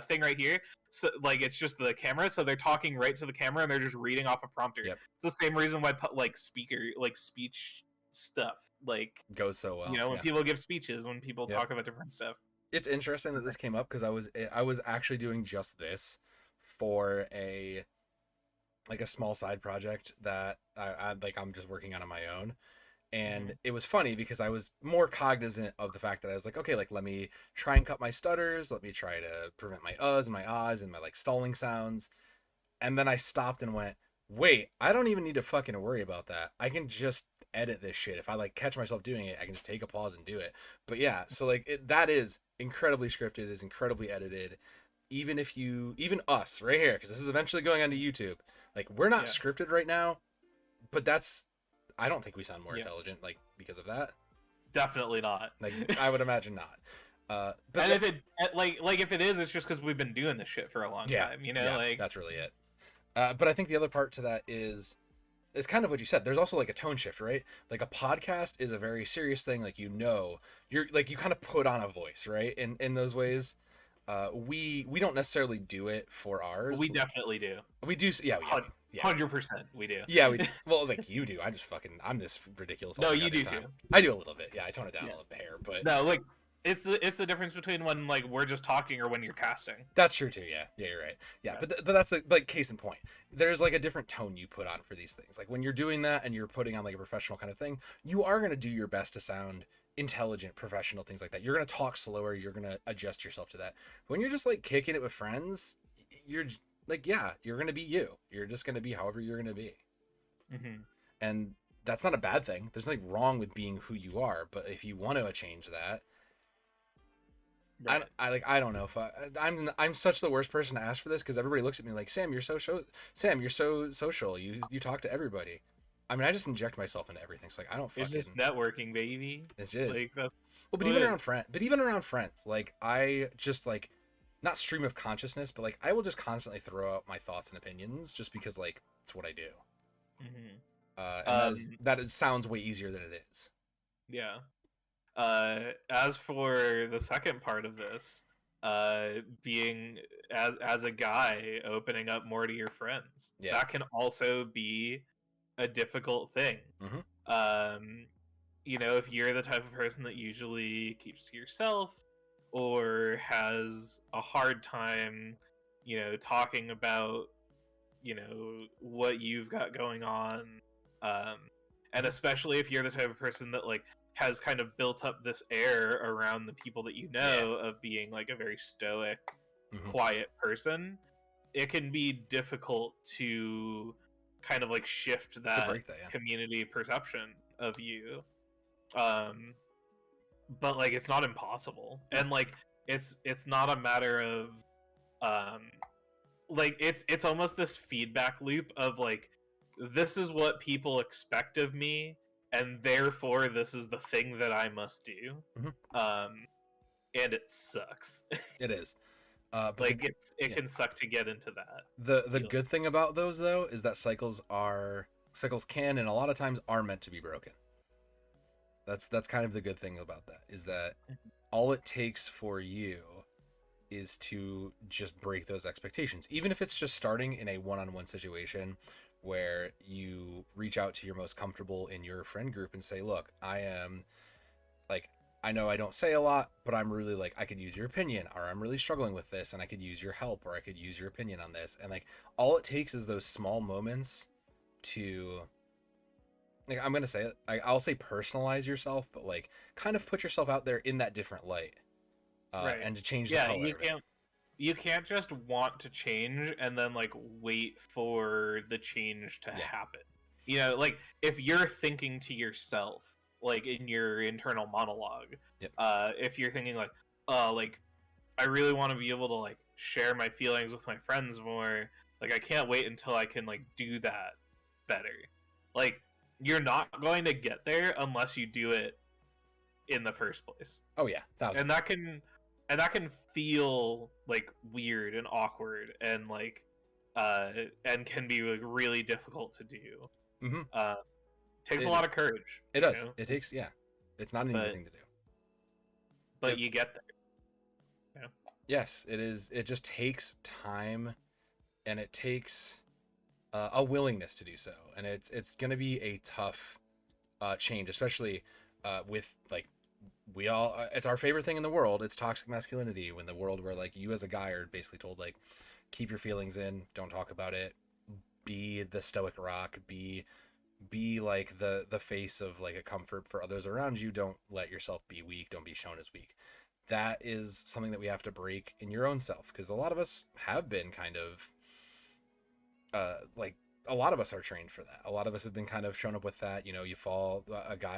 thing right here. So like it's just the camera, so they're talking right to the camera and they're just reading off a prompter. Yep. It's the same reason why like speech stuff, like Goes so well. when Yeah. people give speeches, when people Yep. talk about different stuff. It's interesting that this came up because I was actually doing just this for a like a small side project that I'm just working on my own. And it was funny because I was more cognizant of the fact that I was like, okay, like let me try and cut my stutters, let me try to prevent my uhs and my ahs and my like stalling sounds. And then I stopped and went, wait, I don't even need to fucking worry about that. I can just edit this shit. If I like catch myself doing it, I can just take a pause and do it. But yeah, so like that is incredibly scripted, is incredibly edited. Even us right here, because this is eventually going onto YouTube. Like we're not Yeah. scripted right now, but that's I don't think we sound more Yeah. intelligent like because of that. Definitely not. Like I would imagine not. But And if it like if it is, it's just because we've been doing this shit for a long yeah, time. yeah, Like that's really it. But I think the other part to that is it's kind of what you said. There's also like a tone shift, right? Like a podcast is a very serious thing. Like you're like you kind of put on a voice, right? In those ways, we don't necessarily do it for ours. we definitely do. We do, yeah, yeah, yeah. 100% we do. Yeah, well, like you do. I'm this ridiculous all No, the you goddamn do time. too. I do a little bit. Yeah, I tone it down Yeah. a little hair, but No, like it's the difference between when like we're just talking or when you're casting. that's true too. Yeah, yeah, you're right. Yeah, but that's the like case in point. There's like a different tone you put on for these things. Like when you're doing that and you're putting on like a professional kind of thing, you are gonna do your best to sound intelligent, professional, things like that. You're gonna talk slower. You're gonna adjust yourself to that. When you're just like kicking it with friends, you're like, yeah, you're gonna be you. You're just gonna be however you're gonna be. Mm-hmm. And that's not a bad thing. There's nothing wrong with being who you are, but if you want to change that, Right. I don't know if I'm such the worst person to ask for this because everybody looks at me like Sam, you're so social. You talk to everybody. I mean, I just inject myself into everything. It's like I don't fucking. It's just networking, baby. It's just Like that's well, but even around friends, like I just like not stream of consciousness, but like I will just constantly throw out my thoughts and opinions just because like it's what I do. Mm-hmm. And sounds way easier than it is. Yeah. As for the second part of this, being as a guy opening up more to your friends, Yeah. that can also be a difficult thing. Mm-hmm. If you're the type of person that usually keeps to yourself or has a hard time, talking about, what you've got going on, and especially if you're the type of person that like has kind of built up this air around the people that of being like a very stoic, Mm-hmm. quiet person, it can be difficult to kind of like shift that, community perception of you. But like it's not impossible, and like it's not a matter of like it's almost this feedback loop of like this is what people expect of me and therefore this is the thing that I must do. Mm-hmm. And it sucks. It is. But like it can suck to get into that. The good thing about those though is that cycles can and a lot of times are meant to be broken. That's kind of the good thing about that is that all it takes for you is to just break those expectations, even if it's just starting in a one-on-one situation where you reach out to your most comfortable in your friend group and say, look, I am like, I know I don't say a lot, but I'm really like, I could use your opinion, or I'm really struggling with this and I could use your help, or I could use your opinion on this. And like, all it takes is those small moments to, like, I'm going to say it, I'll say personalize yourself, but like kind of put yourself out there in that different light. Right. and to change the Yeah, color of it. you can't just want to change and then like wait for the change to Yeah. happen. You know, like if you're thinking to yourself, like in your internal monologue, Yep. if you're thinking like I really want to be able to like share my feelings with my friends more, like I can't wait until I can like do that better. Like you're not going to get there unless you do it in the first place. Oh yeah, 1,000. And that can feel like weird and awkward and like and can be like really difficult to do. Mm-hmm. Takes It a lot is. of courage. It does. Know? It takes, yeah. It's not an easy thing to do. But yep. You get there. Yeah. Yes, it is. It just takes time, and it takes a willingness to do so, and it's going to be a tough change, especially with like we all. It's our favorite thing in the world. It's toxic masculinity. When the world where like you as a guy are basically told like keep your feelings in, don't talk about it, be the stoic rock, be like the face of like a comfort for others around you. Don't let yourself be weak. Don't be shown as weak. That is something that we have to break in your own self, because a lot of us have been kind of like a lot of us are trained for that. A lot of us have been kind of shown up with that. You know, you fall,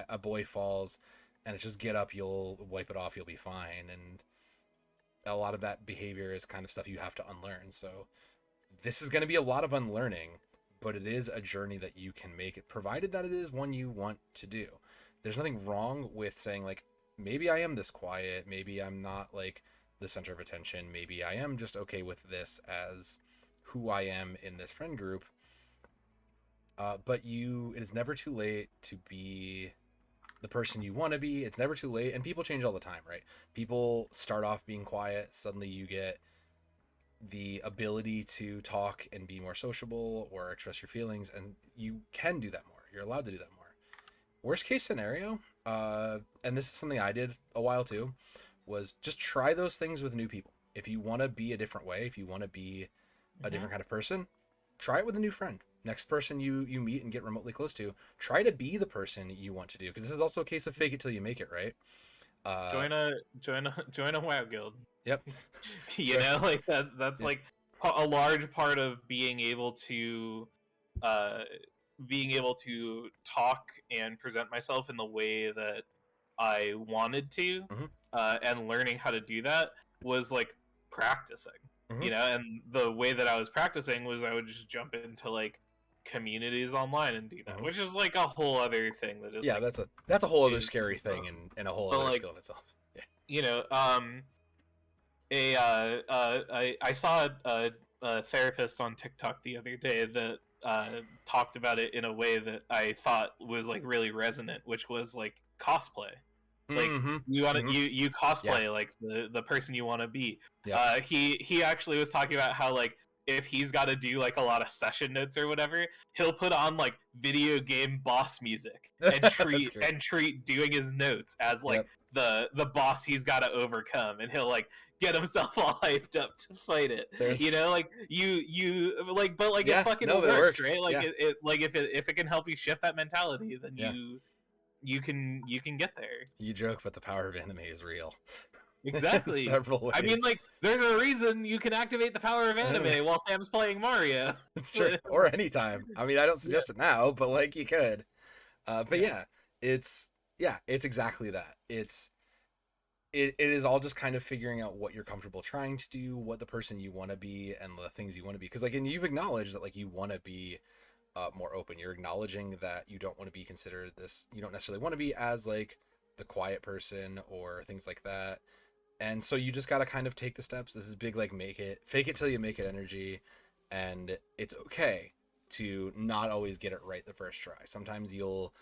a boy falls, and it's just get up, you'll wipe it off, you'll be fine. And a lot of that behavior is kind of stuff you have to unlearn. So this is going to be a lot of unlearning, but it is a journey that you can make, it provided that it is one you want to do. There's nothing wrong with saying like, maybe I am this quiet, maybe I'm not like the center of attention, maybe I am just okay with this as who I am in this friend group. But it is never too late to be the person you want to be. It's never too late, and people change all the time, right? People start off being quiet, suddenly you get the ability to talk and be more sociable or express your feelings, and you can do that more. You're allowed to do that more. Worst case scenario, and this is something I did a while too, was just try those things with new people. If you want to be a different way, if you want to be a different kind of person, try it with a new friend. Next person you meet and get remotely close to, try to be the person you want to do, because this is also a case of fake it till you make it, right? Join a WoW guild. Yep. You know, like that's like a large part of being able to talk and present myself in the way that I wanted to, and learning how to do that was like practicing. You know, and the way that I was practicing was I would just jump into like communities online and do that, which is like a whole other thing that is that's a whole other scary thing and a whole other skill in itself. Yeah. You know, I saw a therapist on TikTok the other day that talked about it in a way that I thought was like really resonant, which was like cosplay. Like you want to you cosplay like the person you want to be. Yeah. He actually was talking about how like if he's got to do like a lot of session notes or whatever, he'll put on like video game boss music and treat doing his notes as like the boss he's got to overcome, and he'll like get himself all hyped up to fight it. You know, like you like, but like it fucking works, right? Like it like if it can help you shift that mentality, then you can get there. You joke, but the power of anime is real. Exactly. Several ways. I mean, like, there's a reason you can activate the power of anime while Sam's playing Mario. It's true. Or anytime. I mean, I don't suggest it now, but like you could. But it's exactly that. It is all just kind of figuring out what you're comfortable trying to do, what the person you want to be, and the things you want to be. Because like, and you've acknowledged that like you want to be more open. You're acknowledging that you don't want to be considered this. You don't necessarily want to be as like the quiet person or things like that. And so you just got to kind of take the steps. This is big, like fake it till you make it energy. And it's okay to not always get it right the first try. Sometimes you'll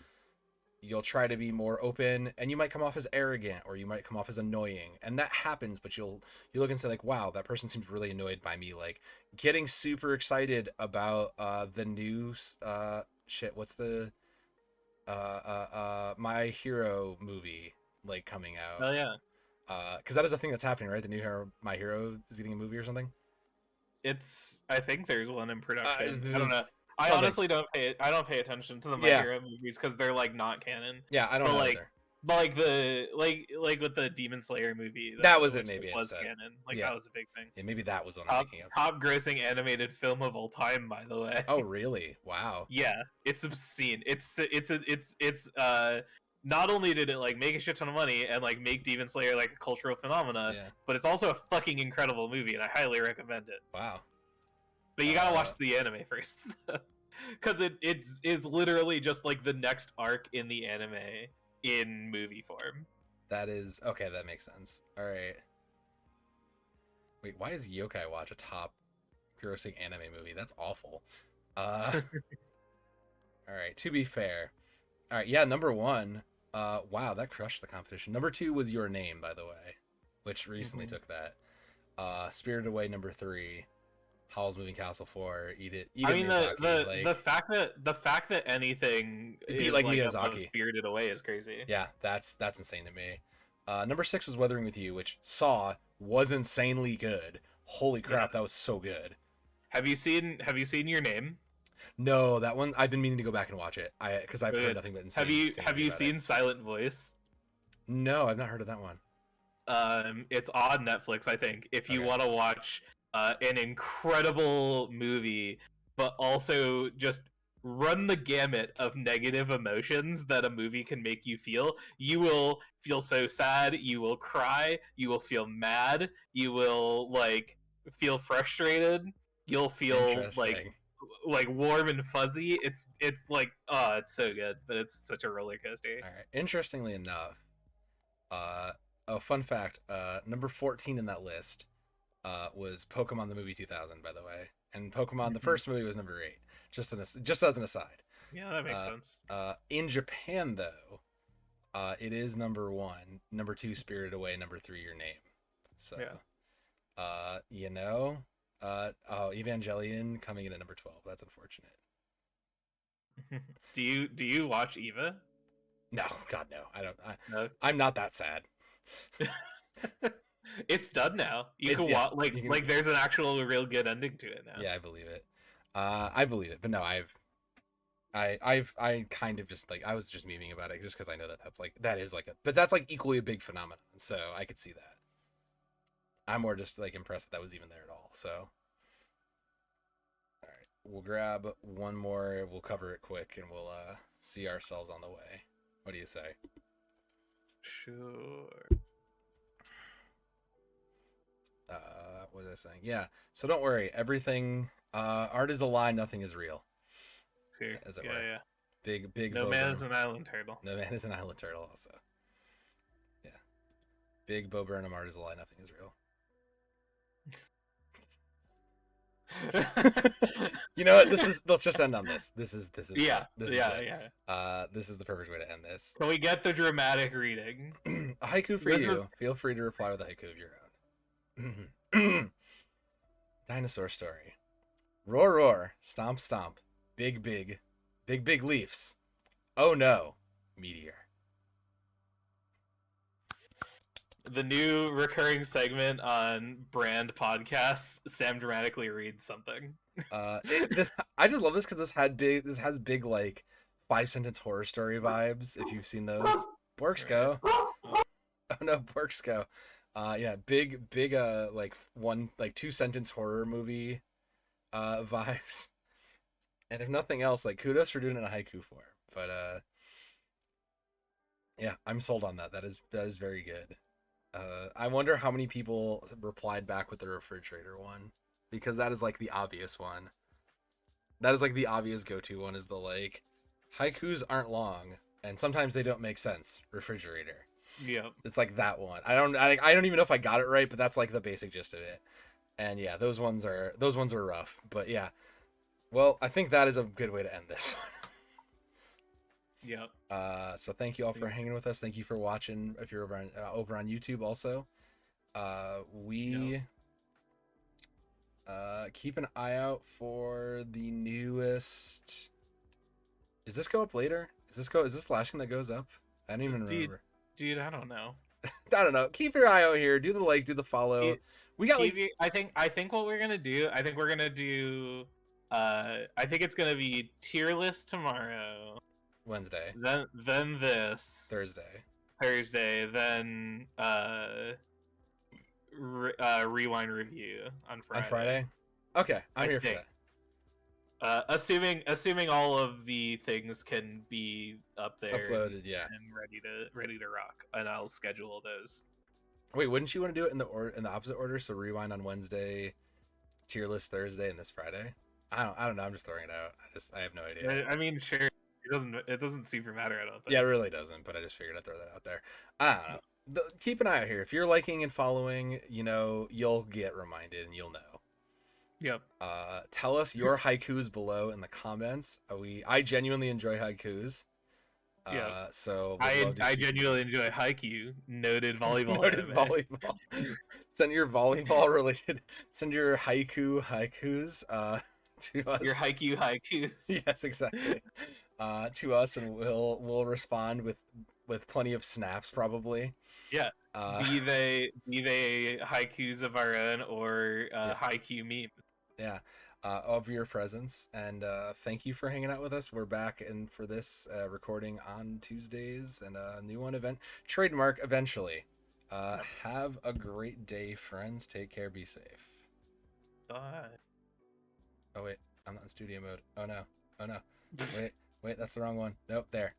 try to be more open and you might come off as arrogant or you might come off as annoying. And that happens, but you look and say like, wow, that person seems really annoyed by me. Like getting super excited about the new what's the My Hero movie like coming out. Oh yeah. Because that is a thing that's happening, right? The new My Hero is getting a movie or something. I think there's one in production. I don't know. I honestly don't pay attention to the My Hero movies because they're like not canon. Yeah, I don't know like, either. But like with the Demon Slayer movie, That was it, which maybe was instead. canon. Like Yeah. that was a big thing. Yeah, maybe that was what I'm thinking of. Top grossing animated film of all time, by the way. Oh, really? Wow. Yeah, it's obscene. It's not only did it like make a shit ton of money and like make Demon Slayer like a cultural phenomena, Yeah. but it's also a fucking incredible movie, and I highly recommend it. Wow. But you gotta watch the anime first, because it's literally just like the next arc in the anime in movie form. That is okay. That makes sense. All right. Wait, why is Yokai Watch a top grossing anime movie? That's awful. All right. To be fair, all right. Yeah, number one. Wow, that crushed the competition. Number two was Your Name, by the way, which recently took that. Spirited Away, number three. Howl's Moving Castle 4. Eat It. I mean, Miyazaki, the fact that anything beat is like like Miyazaki. above Spirited Away is crazy. Yeah, that's insane to me. Number six was Weathering with You, which was insanely good. Holy crap, that was so good. Have you seen Your Name? No, that one I've been meaning to go back and watch it. Because I've heard nothing but insane. Have you seen Silent Voice? No, I've not heard of that one. It's on Netflix, I think. If you want to watch an incredible movie, but also just run the gamut of negative emotions that a movie can make you feel. You will feel so sad, you will cry, you will feel mad, you will like feel frustrated, you'll feel like warm and fuzzy. It's like it's so good, but it's such a roller coaster. All right. Interestingly enough, fun fact, number 14 in that list was Pokemon the movie 2000, by the way, and Pokemon the first movie was number 8. Just as an aside. Yeah, that makes sense. In Japan, though, it is number 1, number 2 Spirited Away, number 3 Your Name. So, Evangelion coming in at number 12. That's unfortunate. Do you watch Eva? No, God no. I don't. No? I'm not that sad. It's done now. You can watch like there's an actual real good ending to it now. Yeah, I believe it. I believe it, but no, I kind of just like I was just memeing about it just because I know but that's like equally a big phenomenon, so I could see that. I'm more just like impressed that was even there at all. So, all right, we'll grab one more. We'll cover it quick, and we'll see ourselves on the way. What do you say? Sure. What was I saying? Yeah. So don't worry. Everything. Art is a lie. Nothing is real. Sure. As it were. Yeah. Big. No man is an island turtle. No man is an island turtle. Also. Yeah. Big Bo Burnham. Art is a lie. Nothing is real. You know what? Let's just end on this. This is This is the perfect way to end this. Can we get the dramatic reading? A haiku for you. Feel free to reply with a haiku of your own. Dinosaur story. Roar roar, stomp stomp, big leaves. Oh no, meteor. The new recurring segment on Brand Podcasts, Sam dramatically reads something. I just love this because this has big like 5-sentence horror story vibes. If you've seen those, Borks go. Oh no, Borks go. Yeah, big like 2-sentence horror movie vibes. And if nothing else, like kudos for doing it in a haiku form. But yeah, I'm sold on that. That is very good. I wonder how many people replied back with the refrigerator one, because that is like the obvious one. That is like the obvious go-to one, is the like haikus aren't long and sometimes they don't make sense. Refrigerator. Yeah. It's like that one. I don't even know if I got it right, but that's like the basic gist of it. And yeah, those ones are rough, but yeah. Well, I think that is a good way to end this one. Yep. So thank you all for hanging with us. Thank you for watching. If you're over on YouTube, also, keep an eye out for the newest. Is this go up later? Is this the last thing that goes up? I don't even remember. Dude, I don't know. I don't know. Keep your eye out here. Do the like. Do the follow. We got TV, I think what we're gonna do. I think we're gonna do. I think it's gonna be tier list tomorrow. Wednesday. Then this Thursday. Thursday, then rewind review on Friday. On Friday? Okay, I'm here for that. Assuming all of the things can be up there Uploaded, yeah, and ready to rock, and I'll schedule those. Wait, wouldn't you want to do it in the opposite order? So rewind on Wednesday, tier list Thursday, and this Friday? I don't know. I'm just throwing it out. I have no idea. I mean, sure. It doesn't super matter. I don't think. Yeah, it really doesn't. But I just figured I'd throw that out there. I don't know. Keep an eye out here. If you're liking and following, you'll get reminded and you'll know. Yep. Tell us your haikus below in the comments. I genuinely enjoy haikus. Yeah. So I genuinely enjoy haiku. Noted volleyball. Noted volleyball. Send your volleyball related. Send your haikus to us. Your haikus. Yes, exactly. To us, and we'll respond with plenty of snaps, probably. Yeah. Be they haikus of our own or haiku memes. Yeah. Of your presence, and thank you for hanging out with us. We're back and for this recording on Tuesdays, and a new one event trademark eventually. Have a great day, friends. Take care. Be safe. Bye. Oh wait, I'm not in studio mode. Oh no. Wait, that's the wrong one. Nope, there.